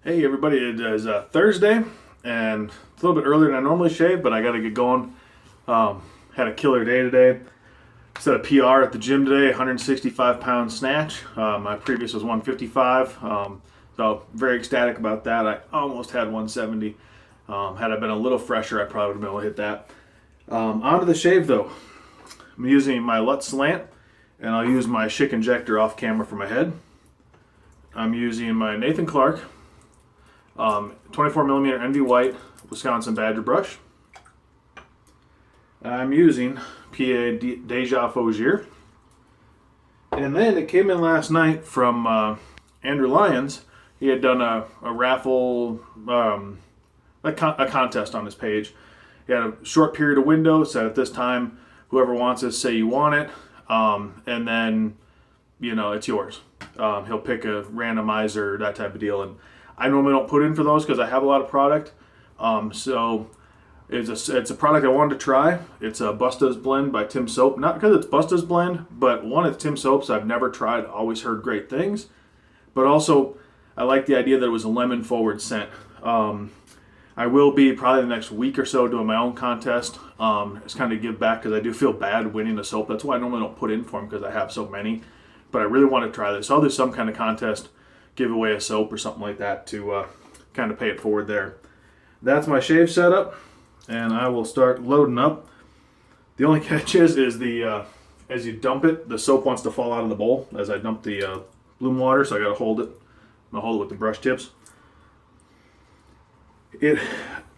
Hey everybody, it is Thursday, and it's a little bit earlier than I normally shave, but I got to get going. Had a killer day today. Set a PR at the gym today, 165-pound snatch. My previous was 155, so very ecstatic about that. I almost had 170. Had I been a little fresher, I probably would have been able to hit that. Onto the shave though. I'm using my Lutz slant, and I'll use my Schick injector off camera for my head. I'm using my Nathan Clark 24 millimeter NV White Wisconsin Badger brush. I'm using PA Deja Faugier. And then it came in last night from Andrew Lyons. He had done a raffle, a contest on his page. He had a short period of window, said at this time, whoever wants this, say you want it, and then, it's yours. He'll pick a randomizer, that type of deal. And I normally don't put in for those because I have a lot of product. So it's a product I wanted to try. It's a Busta's blend by Tim Soap. Not because it's Busta's blend, but one, it's Tim Soap's. I've never tried, always heard great things. But also, I like the idea that it was a lemon forward scent. I will be probably the next week or so doing my own contest. It's kind of give back because I do feel bad winning a soap. That's why I normally don't put in for them because I have so many. But I really want to try this. So I'll do some kind of contest, give away a soap or something like that to kind of pay it forward there. That's my shave setup, and I will start loading up. The only catch is the as you dump it, the soap wants to fall out of the bowl as I dump the bloom water, so I got to hold it. I'll hold it with the brush tips. It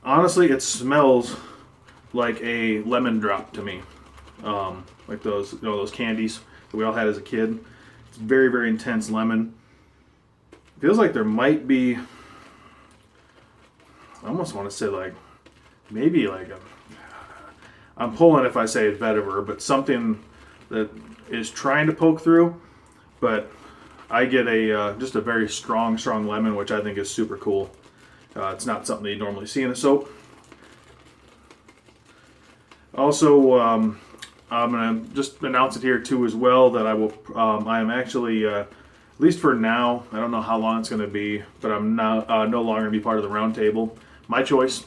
honestly, it smells like a lemon drop to me, like those candies that we all had as a kid. It's very, very intense lemon. Feels like there might be, I almost want to say maybe I'm pulling if I say it's vetiver, but something that is trying to poke through, but I get just a very strong lemon, which I think is super cool. It's not something that you normally see in a soap. Also, I'm going to just announce it here too as well that I am actually, at least for now, I don't know how long it's going to be, but I'm now no longer going to be part of the round table. My choice.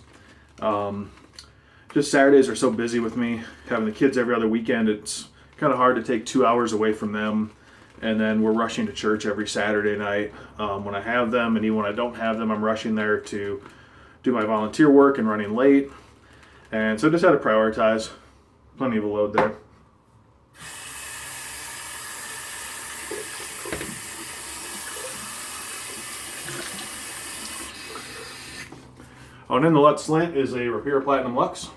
Just Saturdays are so busy with me. Having the kids every other weekend, it's kind of hard to take 2 hours away from them. And then we're rushing to church every Saturday night when I have them. And even when I don't have them, I'm rushing there to do my volunteer work and running late. And so just had to prioritize. Plenty of a load there. Oh, and in the Lutz slant is a Repair Platinum Lux.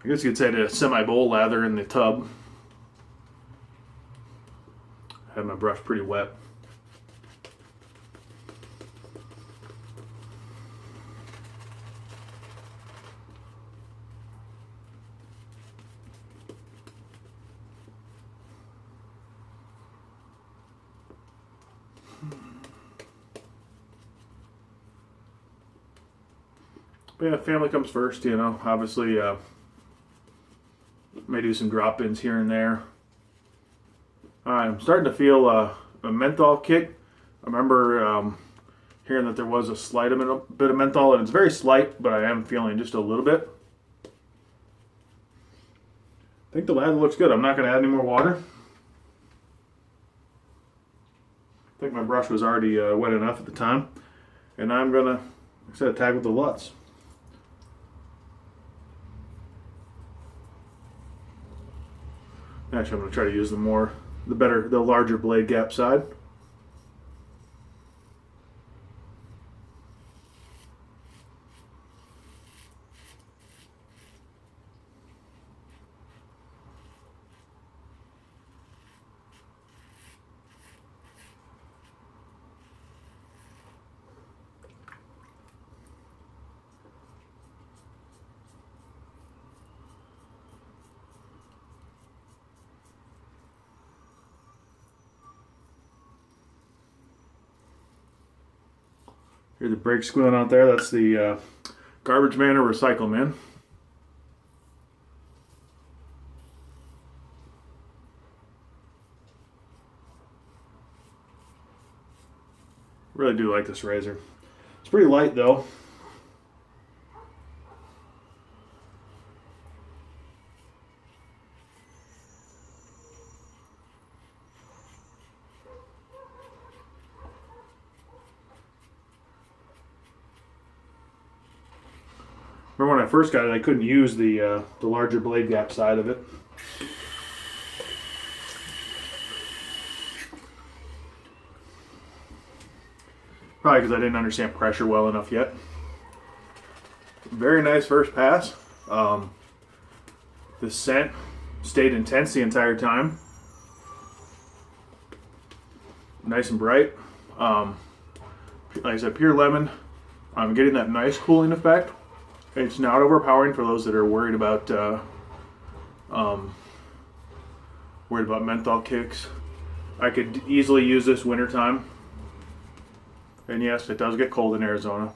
I guess you could say the semi-bowl lather in the tub. I have my brush pretty wet. But yeah, family comes first, obviously may do some drop-ins here and there. I'm starting to feel a menthol kick. I remember hearing that there was a slight bit of menthol, and it's very slight, but I am feeling just a little bit. I think the lather looks good. I'm not going to add any more water. I think my brush was already wet enough at the time. And I'm going to, like I said, tag with the Lutz. Actually, I'm going to try to use the larger blade gap side. Hear the brakes squealing out there. That's the Garbage man or recycle man? Really do like this razor. It's pretty light though. Remember when I first got it, I couldn't use the larger blade gap side of it. Probably because I didn't understand pressure well enough yet. Very nice first pass. The scent stayed intense the entire time. Nice and bright. Like I said, pure lemon. I'm getting that nice cooling effect. It's not overpowering for those that are worried about menthol kicks. I could easily use this wintertime. And yes, it does get cold in Arizona.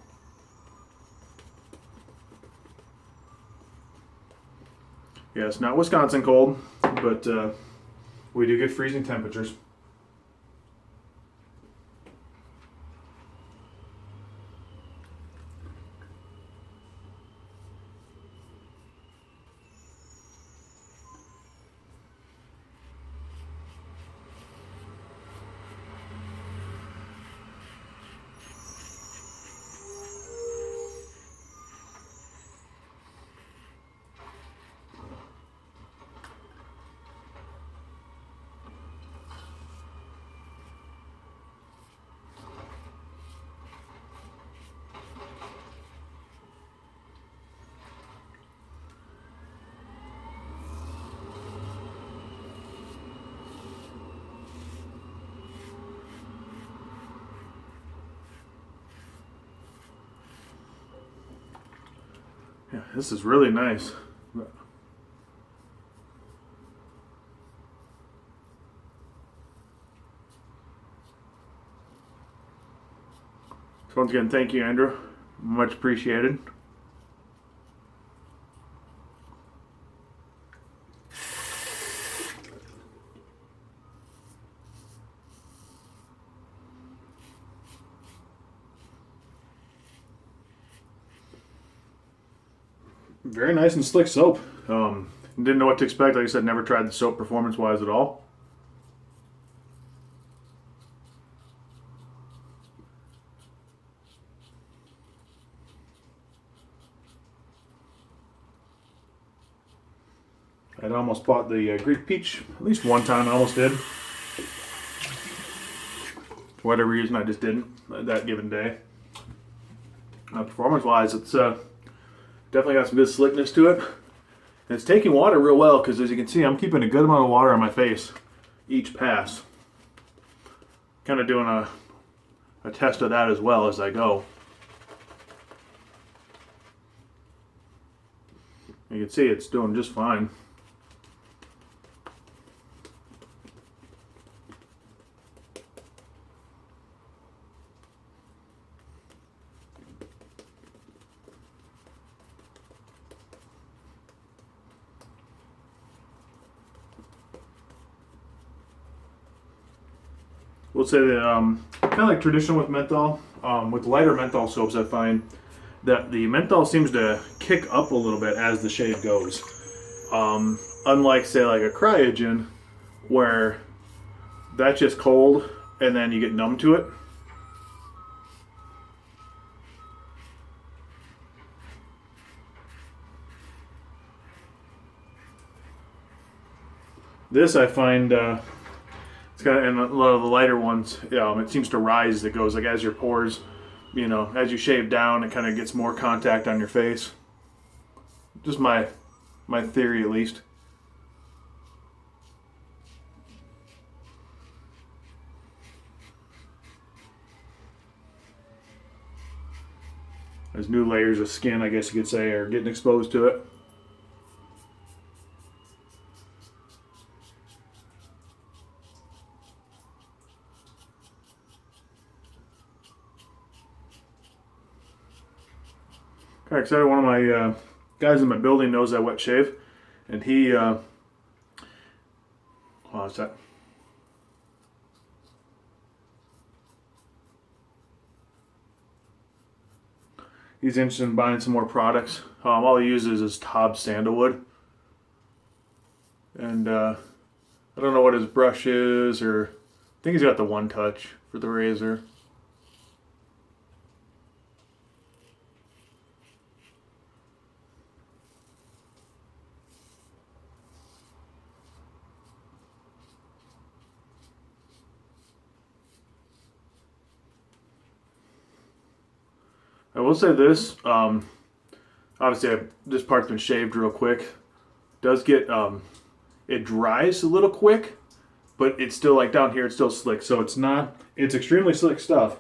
Yes, not Wisconsin cold, but we do get freezing temperatures. Yeah, this is really nice. So once again, thank you, Andrew. Much appreciated. Very nice and slick soap. Didn't know what to expect. Like I said, never tried the soap performance-wise at all. I'd almost bought the Greek Peach at least one time. I almost did. For whatever reason, I just didn't that given day. Performance-wise, it's definitely got some good slickness to it. And it's taking water real well because, as you can see, I'm keeping a good amount of water on my face each pass. Kind of doing a test of that as well as I go. You can see it's doing just fine. We'll say that kind of like traditional with menthol, with lighter menthol soaps, I find that the menthol seems to kick up a little bit as the shave goes. Unlike, say, like a cryogen, where that's just cold and then you get numb to it. This I find it's kind of, in a lot of the lighter ones, it seems to rise. It goes like as your pores, as you shave down, it kind of gets more contact on your face. Just my theory, at least. As new layers of skin, I guess you could say, are getting exposed to it. Kind of excited. One of my guys in my building knows I wet shave, and he, what's that? He's interested in buying some more products. All he uses is Tob sandalwood, and I don't know what his brush is, or I think he's got the One Touch for the razor. I will say this, obviously this part's been shaved real quick. Does get, it dries a little quick, but it's still like down here, it's still slick. So it's extremely slick stuff,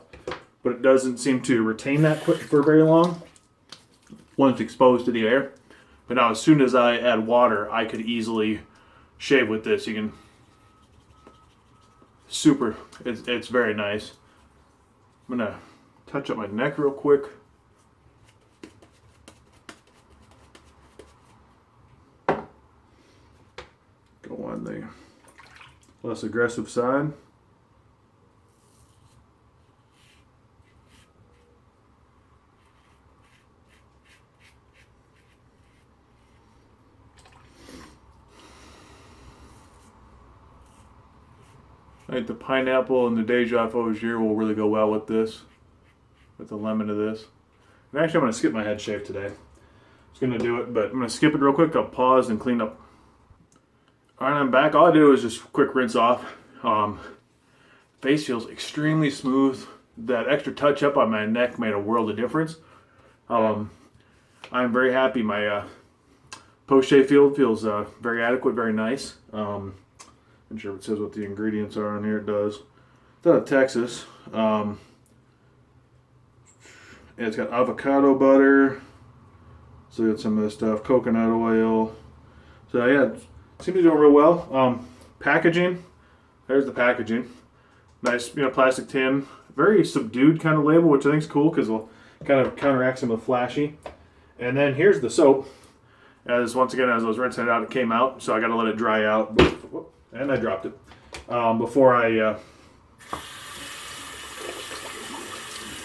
but it doesn't seem to retain that quick for very long once it's exposed to the air. But now as soon as I add water, I could easily shave with this. You can, it's very nice. I'm gonna touch up my neck real quick. Go on the less aggressive side. I think the pineapple and the Deja Faugier will really go well with this, with the lemon of this. And actually, I'm going to skip my head shave today. I was going to do it, but I'm going to skip it real quick. I'll pause and clean up. All right, I'm back. All I do is just quick rinse off. Face feels extremely smooth. That extra touch up on my neck made a world of difference. I'm very happy. My post-shave feels very adequate, very nice. I'm sure if it says what the ingredients are on here. It does. It's out of Texas. It's got avocado butter. So we got some of this stuff. Coconut oil. So yeah, it seems to be doing real well. Packaging. There's the packaging. Nice, plastic tin. Very subdued kind of label, which I think is cool because it'll kind of counteract some of the flashy. And then here's the soap. Once again, as I was rinsing it out, it came out. So I got to let it dry out. And I dropped it before I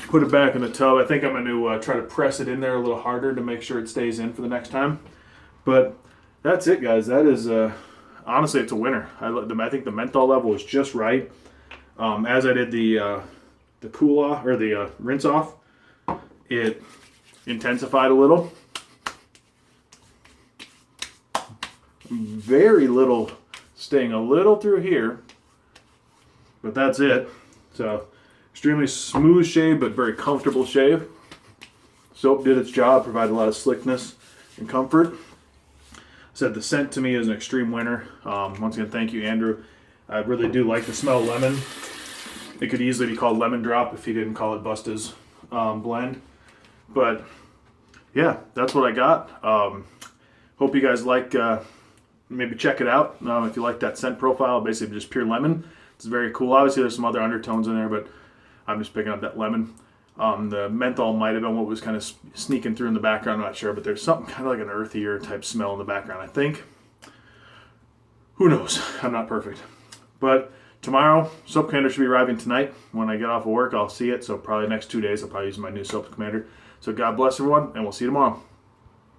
put it back in the tub. I think I'm going to try to press it in there a little harder to make sure it stays in for the next time. But that's it, guys. That is honestly, it's a winner. I think the menthol level is just right. As I did the cool off or the rinse off, it intensified a little. Very little staying a little through here, but that's it. So extremely smooth shave, but very comfortable shave. Soap did its job, provided a lot of slickness and comfort. Said the scent to me is an extreme winner. Once again, thank you, Andrew. I really do like the smell of lemon. It could easily be called Lemon Drop if he didn't call it Busta's blend. But yeah, that's what I got. Hope you guys like, maybe check it out. If you like that scent profile, basically just pure lemon. It's very cool. Obviously there's some other undertones in there, but I'm just picking up that lemon. The menthol might have been what was kind of sneaking through in the background, I'm not sure, but there's something kind of like an earthier type smell in the background, I think. Who knows? I'm not perfect. But tomorrow, soap commander should be arriving tonight. When I get off of work, I'll see it. So probably next 2 days, I'll probably use my new soap commander. So God bless everyone, and we'll see you tomorrow.